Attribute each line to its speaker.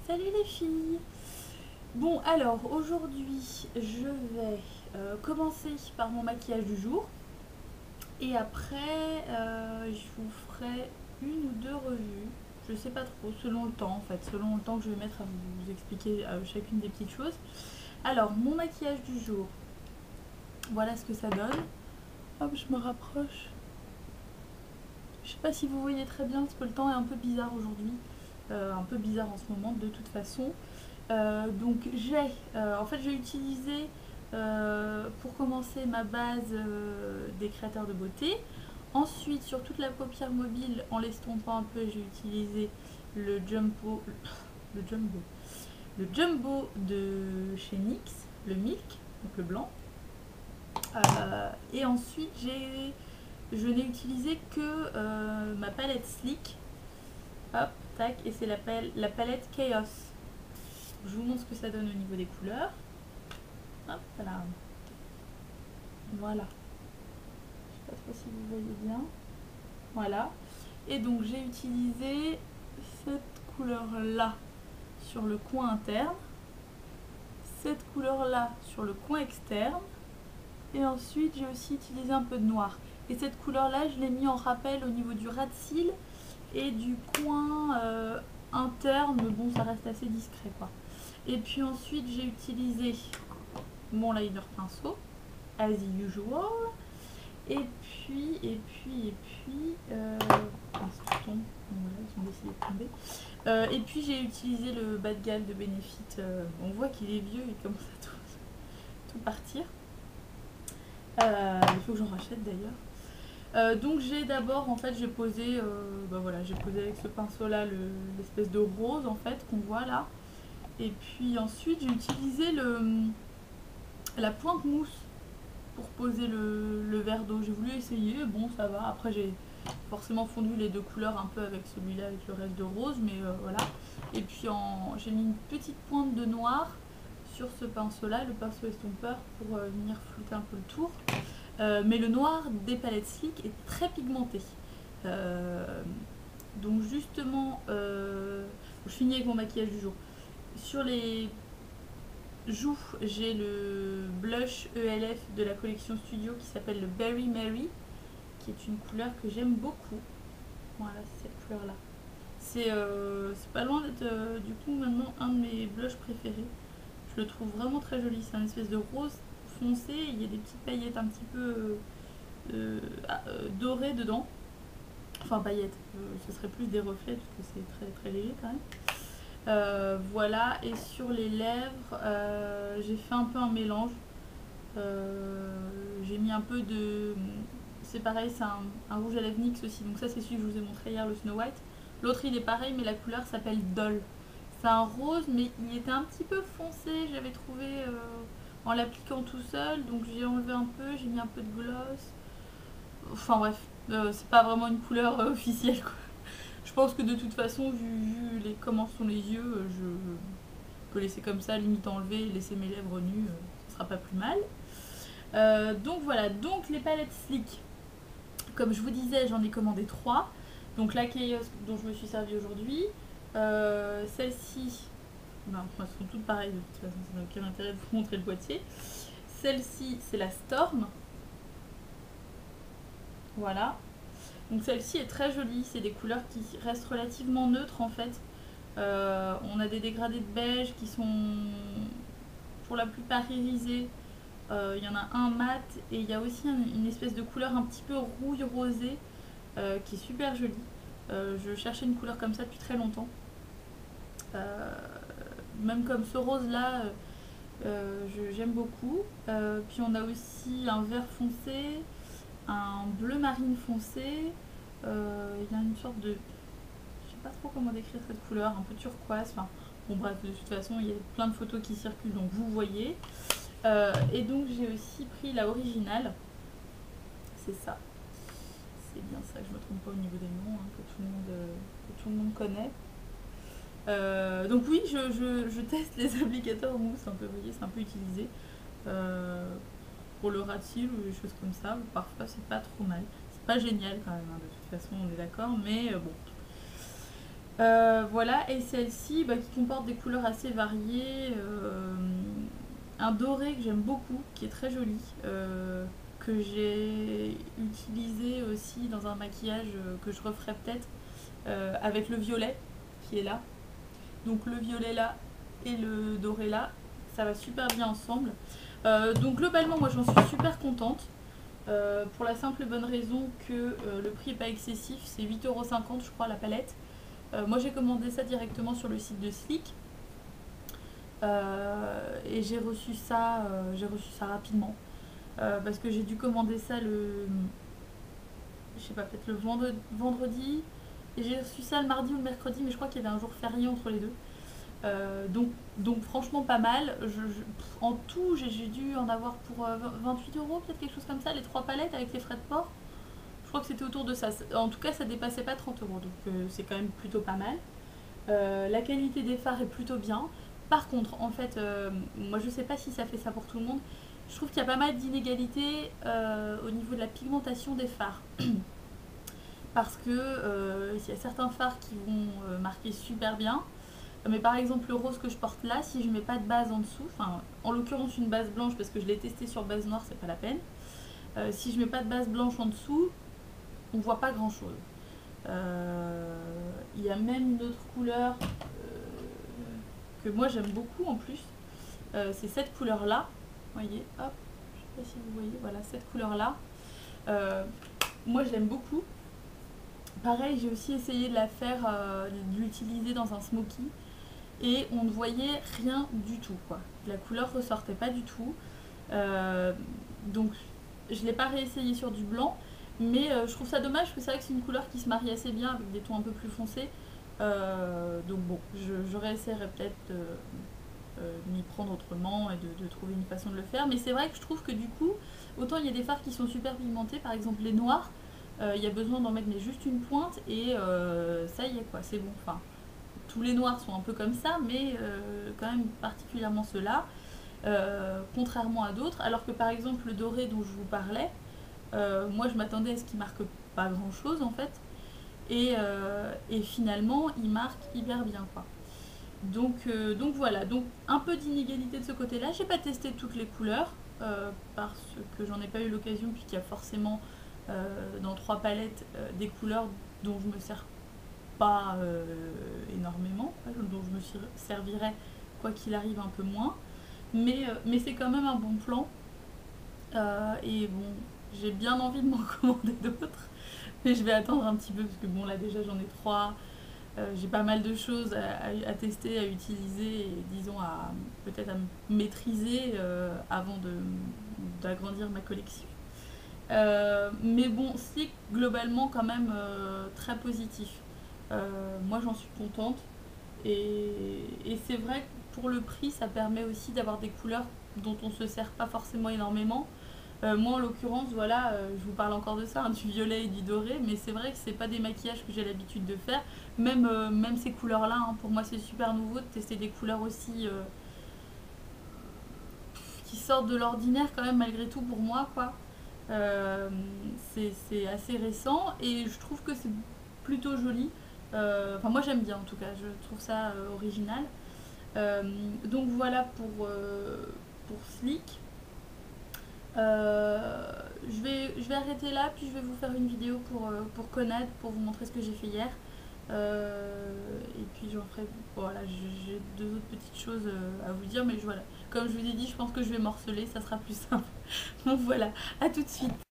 Speaker 1: Salut les filles. Bon alors aujourd'hui je vais commencer par mon maquillage du jour et après je vous ferai une ou deux revues, je sais pas trop, selon le temps en fait, selon le temps que je vais mettre à vous expliquer chacune des petites choses. Alors mon maquillage du jour, voilà ce que ça donne. Hop, je me rapproche. Je sais pas si vous voyez très bien parce que le temps est un peu bizarre aujourd'hui, un peu bizarre en ce moment de toute façon. Donc en fait j'ai utilisé pour commencer ma base des créateurs de beauté. Ensuite sur toute la paupière mobile en l'estompant un peu j'ai utilisé le jumbo, le jumbo, le jumbo de chez NYX, le Milk, donc le blanc. Et ensuite je n'ai utilisé que ma palette Sleek. Hop, tac, et c'est la palette Chaos. Je vous montre ce que ça donne au niveau des couleurs. Hop là. Voilà. Je sais pas trop si vous voyez bien. Voilà. Et donc j'ai utilisé cette couleur là sur le coin interne, cette couleur là sur le coin externe, et ensuite j'ai aussi utilisé un peu de noir. Et cette couleur là je l'ai mis en rappel au niveau du ras de cils et du coin interne, mais bon ça reste assez discret quoi. Et puis ensuite j'ai utilisé mon liner pinceau, as usual. Et puis, ils ont décidé de tomber. Et puis j'ai utilisé le bas de gamme de Benefit. On voit qu'il est vieux, il commence à tout partir. Il faut que j'en rachète d'ailleurs. Donc j'ai d'abord, en fait, j'ai posé, voilà, j'ai posé avec ce pinceau là l'espèce de rose en fait qu'on voit là. Et puis ensuite j'ai utilisé la pointe mousse pour poser le verre d'eau. J'ai voulu essayer, bon ça va. Après j'ai forcément fondu les deux couleurs un peu avec celui-là, avec le reste de rose, mais voilà. Et puis j'ai mis une petite pointe de noir sur ce pinceau-là, le pinceau estompeur, pour venir flouter un peu le tour. Mais le noir des palettes Sleek est très pigmenté. Donc justement, je finis avec mon maquillage du jour. Sur les joues, j'ai le blush ELF de la collection Studio qui s'appelle le Berry Mary, qui est une couleur que j'aime beaucoup. Voilà, c'est cette couleur là. C'est pas loin d'être du coup maintenant un de mes blushs préférés. Je le trouve vraiment très joli. C'est un espèce de rose foncé. Il y a des petites paillettes un petit peu dorées dedans. Enfin paillettes, ce serait plus des reflets parce que c'est très très léger quand même. Voilà, et sur les lèvres, j'ai fait un peu un mélange. J'ai mis un peu de... C'est pareil, c'est un rouge à lèvres NYX aussi. Donc ça c'est celui que je vous ai montré hier, le Snow White. L'autre il est pareil mais la couleur s'appelle Doll. C'est un rose mais il était un petit peu foncé, j'avais trouvé en l'appliquant tout seul. Donc j'ai enlevé un peu, j'ai mis un peu de gloss. Enfin bref, c'est pas vraiment une couleur officielle quoi. Je pense que de toute façon, vu comment sont les yeux, je peux laisser comme ça, limite enlever et laisser mes lèvres nues, ce sera pas plus mal. Donc voilà, donc les palettes Sleek, comme je vous disais, j'en ai commandé 3. Donc la Chaos dont je me suis servie aujourd'hui, celle-ci, ben, elles sont toutes pareilles de toute façon, ça n'a aucun intérêt de vous montrer le boîtier. Celle-ci, c'est la Storm. Voilà. Donc celle-ci est très jolie, c'est des couleurs qui restent relativement neutres en fait. On a des dégradés de beige qui sont pour la plupart irisés. Il y en a un mat et il y a aussi une espèce de couleur un petit peu rouille rosée qui est super jolie. Je cherchais une couleur comme ça depuis très longtemps. Même comme ce rose là, j'aime beaucoup. Puis on a aussi un vert foncé, un bleu marine foncé. Il y a une sorte de... Je sais pas trop comment décrire cette couleur, un peu turquoise. Enfin, bon bref, de toute façon, il y a plein de photos qui circulent, donc vous voyez. Et donc j'ai aussi pris la originale. C'est ça. C'est bien ça, je me trompe pas au niveau des noms, hein, que tout le monde connaît. Donc oui, je teste les applicateurs mousse un peu, vous voyez, c'est un peu utilisé. Pour le ras de cils ou des choses comme ça, parfois c'est pas trop mal. C'est pas génial quand même, hein, de toute façon on est d'accord, mais bon. Voilà, et celle-ci bah, qui comporte des couleurs assez variées. Un doré que j'aime beaucoup, qui est très joli, que j'ai utilisé aussi dans un maquillage que je referai peut-être, avec le violet qui est là. Donc le violet là et le doré là, ça va super bien ensemble. Donc globalement, moi j'en suis super contente. Pour la simple et bonne raison que le prix n'est pas excessif, c'est 8,50 € je crois la palette. Moi j'ai commandé ça directement sur le site de Sleek. Et j'ai reçu ça rapidement. Parce que j'ai dû commander ça je sais pas, peut-être le vendredi. Et j'ai reçu ça le mardi ou le mercredi, mais je crois qu'il y avait un jour férié entre les deux. Donc franchement pas mal. En tout, j'ai dû en avoir pour 28 €, peut-être quelque chose comme ça, les 3 palettes avec les frais de port. Je crois que c'était autour de ça. En tout cas, ça dépassait pas 30 €, donc c'est quand même plutôt pas mal. La qualité des fards est plutôt bien. Par contre, en fait, moi je sais pas si ça fait ça pour tout le monde. Je trouve qu'il y a pas mal d'inégalités au niveau de la pigmentation des fards. Parce que il y a certains fards qui vont marquer super bien. Mais par exemple, le rose que je porte là, si je mets pas de base en dessous, enfin en l'occurrence une base blanche parce que je l'ai testé sur base noire, c'est pas la peine. Si je mets pas de base blanche en dessous, on voit pas grand chose. Il y a même une autre couleur que moi j'aime beaucoup en plus. C'est cette couleur là. Vous voyez, hop, je sais pas si vous voyez, voilà cette couleur là. Moi je l'aime beaucoup. Pareil, j'ai aussi essayé de la faire, de l'utiliser dans un smoky. Et on ne voyait rien du tout quoi. La couleur ressortait pas du tout. Donc je l'ai pas réessayé sur du blanc, mais je trouve ça dommage parce que c'est vrai que c'est une couleur qui se marie assez bien avec des tons un peu plus foncés. Donc bon, je réessayerai peut-être de m'y prendre autrement et de trouver une façon de le faire. Mais c'est vrai que je trouve que du coup, autant il y a des fards qui sont super pigmentés, par exemple les noirs, il y a besoin d'en mettre mais juste une pointe et ça y est quoi, c'est bon. Enfin, tous les noirs sont un peu comme ça, mais quand même particulièrement ceux-là, contrairement à d'autres. Alors que par exemple le doré dont je vous parlais, moi je m'attendais à ce qu'il marque pas grand-chose en fait, et finalement il marque hyper bien quoi. Donc voilà, donc un peu d'inégalité de ce côté-là. J'ai pas testé toutes les couleurs parce que j'en ai pas eu l'occasion, puisqu'il y a forcément dans 3 palettes des couleurs dont je me sers pas énormément, dont je me servirai quoi qu'il arrive un peu moins. Mais c'est quand même un bon plan. Et bon, j'ai bien envie de m'en commander d'autres. Mais je vais attendre un petit peu parce que bon, là déjà j'en ai 3. J'ai pas mal de choses à tester, à utiliser et disons à peut-être à maîtriser avant d'agrandir ma collection. Mais bon, c'est globalement quand même très positif. Moi j'en suis contente et c'est vrai que pour le prix ça permet aussi d'avoir des couleurs dont on se sert pas forcément énormément. Moi en l'occurrence voilà, je vous parle encore de ça, hein, du violet et du doré, mais c'est vrai que c'est pas des maquillages que j'ai l'habitude de faire. Même ces couleurs là, hein, pour moi c'est super nouveau de tester des couleurs aussi qui sortent de l'ordinaire quand même malgré tout pour moi quoi. Euh, c'est assez récent et je trouve que c'est plutôt joli. Enfin moi j'aime bien en tout cas, je trouve ça original. Euh, donc voilà pour Sleek. Je vais arrêter là, puis je vais vous faire une vidéo pour Conad, pour vous montrer ce que j'ai fait hier. Et puis j'en ferai. Voilà, j'ai 2 autres petites choses à vous dire, mais voilà. Comme je vous ai dit, je pense que je vais morceler, ça sera plus simple. Donc voilà, à tout de suite.